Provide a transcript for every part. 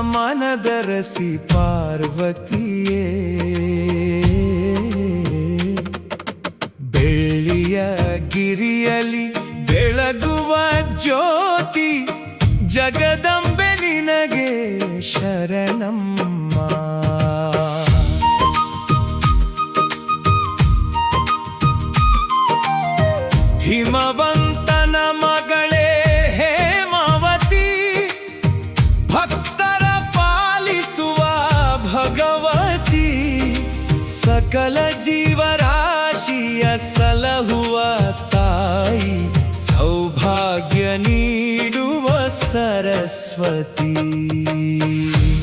ಮನದರಸಿ ಪಾರ್ವತಿಯೇ ಬೆಳ್ಳಿಯ ಗಿರಿಯಲಿ ಬೆಳಗುವ ಜ್ಯೋತಿ ಜಗದಂಬೆ ನಿನಗೆ ಶರಣಮ್ಮ ಹಿಮವಂತನ ಮಗಳೇ ಹೇಮಾವತಿ ಭಕ್ತರ ಪಾಲಿಸುವ ಭಗವತಿ ಸಕಲ ಜೀವರಾಶಿಯ ಸಲಹುವ ತಾಯಿ ಸೌಭಾಗ್ಯ ನೀಡುವ ಸರಸ್ವತಿ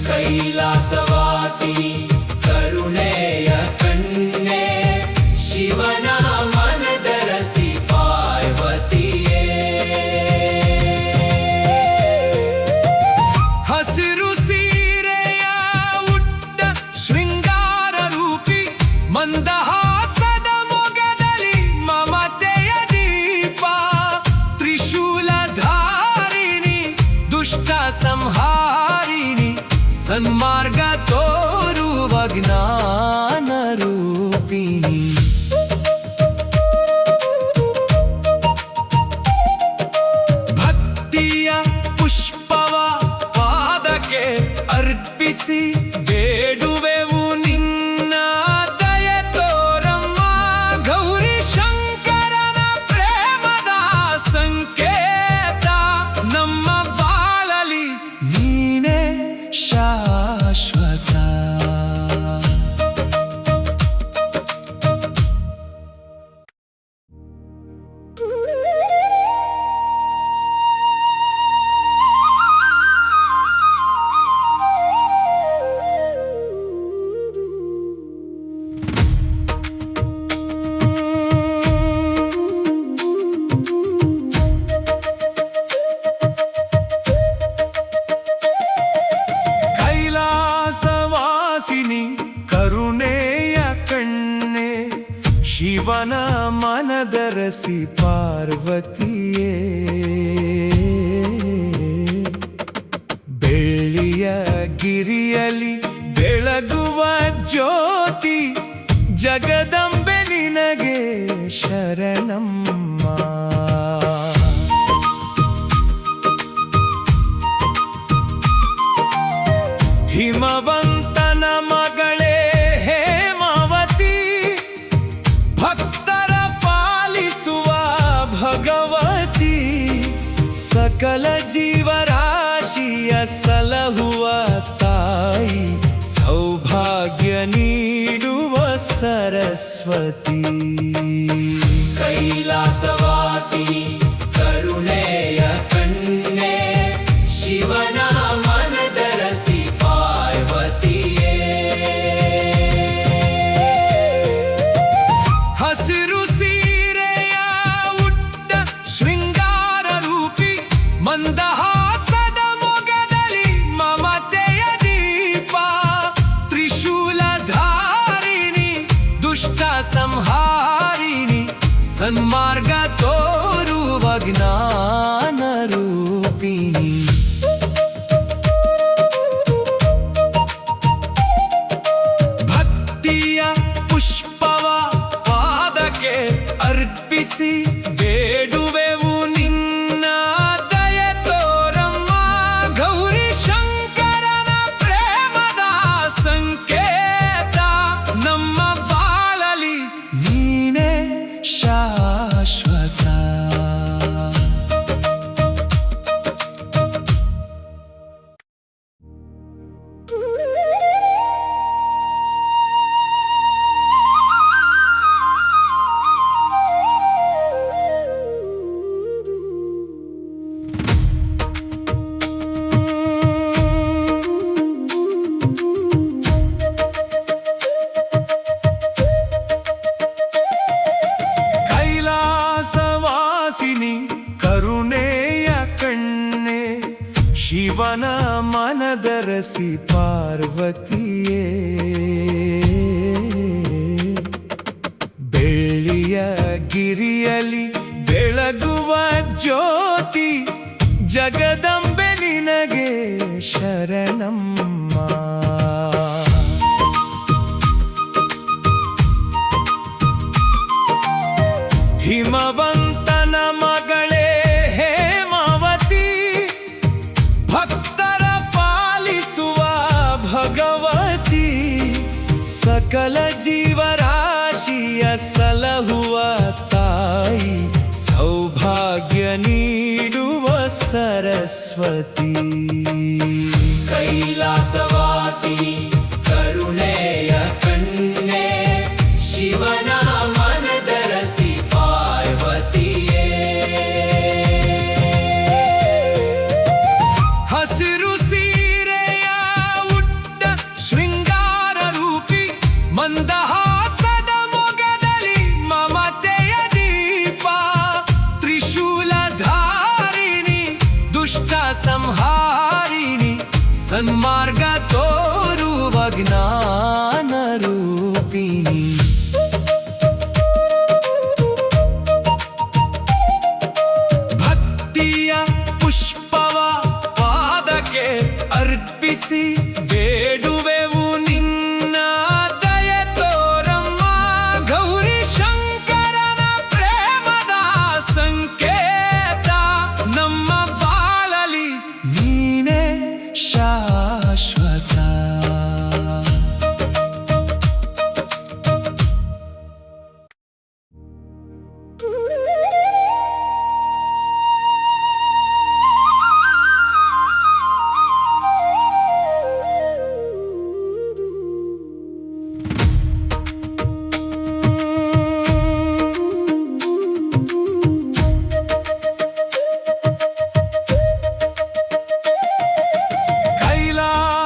ಕೈಲಾಸವಾಸಿನಿ ಕರುಣೆಯ ಕಣ್ಣೆ ಶಿವನ ಮನದರಸಿ ಪಾರ್ವತಿಯೇ ಹಸಿರು ಸೀರೆಯ ಉಟ್ಟ ಶೃಂಗಾರ ರೂಪಿ ಮಂದಹಾಸದ ಮೊಗದಲ್ಲಿ ಮಮತೆಯ ದೀಪ ತ್ರಿಶೂಲಧಾರಿಣಿ ದುಷ್ಟ ಸಂಹಾರಿಣಿ ಸನ್ಮಾರ್ಗ ತೋರುವ ಜ್ಞಾನ ರೂಪಿಣಿ ಭಕ್ತಿಯ ಪುಷ್ಪವ ಪಾದಕ್ಕೆ ಅರ್ಪಿಸಿ ಬೇಡುವೆವು ನಿನ್ನ ದಯೆ ತೋರಮ್ಮ ಗೌರಿ ಶಂಕರನ ಪ್ರೇಮದ ಸಂಕೇತ ನಮ್ಮ ಬಾಳಲಿ ನೀನೇ ಶಾಶ್ವತ ಕೈಲಾಸವಾಸಿನಿ ಕರುಣೆಯ ಕಣ್ಣೆ ಶಿವನ ಮನದರಸಿ ಪಾರ್ವತಿಯೇ ಬೆಳ್ಳಿಯ ಗಿರಿಯಲಿ ಬೆಳಗುವ ಜ್ಯೋತಿ ಜಗದಂಬೆ ನಿನಗೆ ಶರಣಮ್ಮ ಹಿಮವಂತನ ಮಗಳೇ ಹೇಮಾವತಿ ಭಕ್ತರ ಪಾಲಿಸುವ ಭಗವತಿ ಸಕಲ ಜೀವರಾಶಿಯ ಸಲಹುವ ತಾಯಿ ಸೌಭಾಗ್ಯ ನೀಡುವ ಸರಸ್ವತಿ ಕೈಲಾಸವಾಸಿನಿ ಕರುಣೆಯ ಕಣ್ಣೆ ಶಿವನ ಮನದರಸಿ ಪಾರ್ವತಿಯೇ ಹಸಿರು ಸೀರೆಯ ಉಟ್ಟ ಶೃಂಗಾರ ರೂಪಿ ಮಂದಹಾಸದ ಮೊಗದಲ್ಲಿ ಮಮತೆಯ ದೀಪ ತ್ರಿಶೂಲಧಾರಿಣಿ ದುಷ್ಟ ಸಂಹಾರಿಣಿ ಸನ್ಮಾರ್ಗ ತೋರುವ ಜ್ಞಾನ ರೂಪಿಣಿ ಭಕ್ತಿಯ ಪುಷ್ಪವ ಪಾದಕ್ಕೆ ಅರ್ಪಿಸಿ ಬೇಡುವೆವು ನಿನ್ನ ದಯೆ ತೋರಮ್ಮ ಗೌರಿ ಶಂಕರನ ಪ್ರೇಮದ ಸಂಕೇತ ನಮ್ಮ ಬಾಳಲಿ ನೀನೇ ಶಾಶ್ವತ ಶಿವನ ಮನದರಸಿ ಪಾರ್ವತಿಯೇ ಬೆಳ್ಳಿಯ ಗಿರಿಯಲಿ ಬೆಳಗುವ ಜ್ಯೋತಿ ಜಗದಂಬೆ ನಿನಗೆ ಶರಣಮ್ಮ. ಹಿಮವಂತನ ಮಗಳೇ ಹೇಮಾವತಿ, ಭಕ್ತರ ಪಾಲಿಸುವ ಭಗವತಿ, ಸಕಲ ಜೀವರಾಶಿಯ ಸಲಹುವ ತಾಯಿ, ಸೌಭಾಗ್ಯ ನೀಡುವ ಸರಸ್ವತಿ. ಕೈಲಾಸವಾಸಿ ಕರುಣೆಯ ಕಣ್ಣೆ, ಶಿವನ ಮನದರಸಿ ಪಾರ್ವತಿಯೇ. ಹಸಿರು ಸೀರೆಯ ಉಟ್ಟ ಶೃಂಗಾರ ರೂಪಿ, ಮಂದಹಾಸದ ಮೊಗದಲ್ಲಿ ಮಮತೆಯ ದೀಪ, ತ್ರಿಶೂಲಧಾರಿಣಿ ದುಷ್ಟ ಸಂಹಾರಿಣಿ, ಸನ್ಮಾರ್ಗ ತೋರುವ ಜ್ಞಾನ ರೂಪಿಣಿ. ಭಕ್ತಿಯ ಪುಷ್ಪವ ಪಾದಕ್ಕೆ ಅರ್ಪಿಸಿ ಬೇಡುವೆವು ನಿನ್ನ ದಯೆ ತೋರಮ್ಮ. ಗೌರಿ ಶಂಕರನ ಪ್ರೇಮದ ಸಂಕೇತ, ನಮ್ಮ ಬಾಳಲಿ ನೀನೇ ಶಾಶ್ವತ.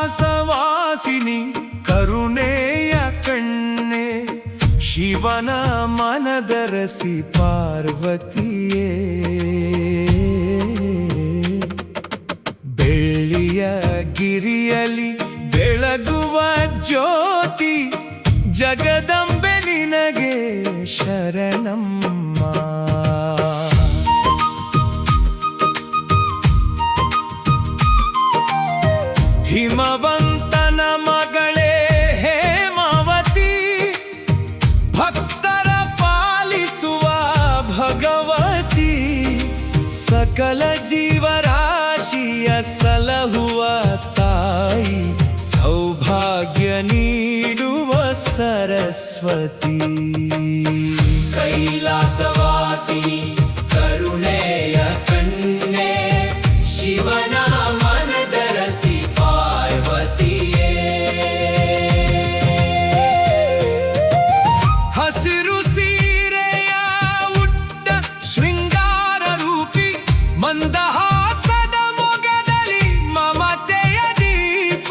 ಕೈಲಾಸವಾಸಿನಿ ಕರುಣೆಯ ಕಣ್ಣೆ, ಶಿವನ ಮನದರಸಿ ಪಾರ್ವತಿಯೇ. ಬೆಳ್ಳಿಯ ಗಿರಿಯಲಿ ಬೆಳಗುವ ಜ್ಯೋತಿ, ಜಗದಂಬೆ ನಿನಗೆ ಶರಣಮ್ಮ. ಹಿಮವಂತನ ಮಗಳೇ ಹೇಮಾವತಿ, ಭಕ್ತರ ಪಾಲಿಸುವ ಭಗವತಿ, ಸಕಲ ಜೀವರಾಶಿಯ ಸಲಹುವ ತಾಯಿ, ಸೌಭಾಗ್ಯ ನೀಡುವ ಸರಸ್ವತಿ. ಕೈಲಾಸವಾಸಿ ಕರುಣೆಯ ಕಣ್ಣೆ, ಶಿವನ ಮನದರಸಿ ಪಾರ್ವತಿಯೇ. ಹಸಿರು ಸೀರೆಯ ಉಟ್ಟ ಶೃಂಗಾರ ರೂಪಿ, ಮಂದಹಾಸದ ಮೊಗದಲ್ಲಿ ಮಮತೆಯ ದೀಪ,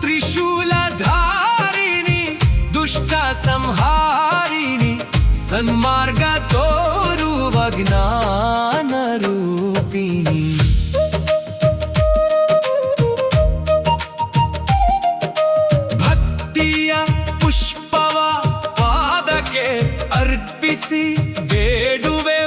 ತ್ರಿಶೂಲಧಾರಿಣಿ ದುಷ್ಟ ಸಂಹಾರಿಣಿ, ಸನ್ಮಾರ್ಗ ತೋರುವ ಜ್ಞಾನ ರೂಪಿಣಿ. ಭಕ್ತಿಯ ಪುಷ್ಪವ ಪಾದಕ್ಕೆ ಅರ್ಪಿಸಿ ಬೇಡುವೆ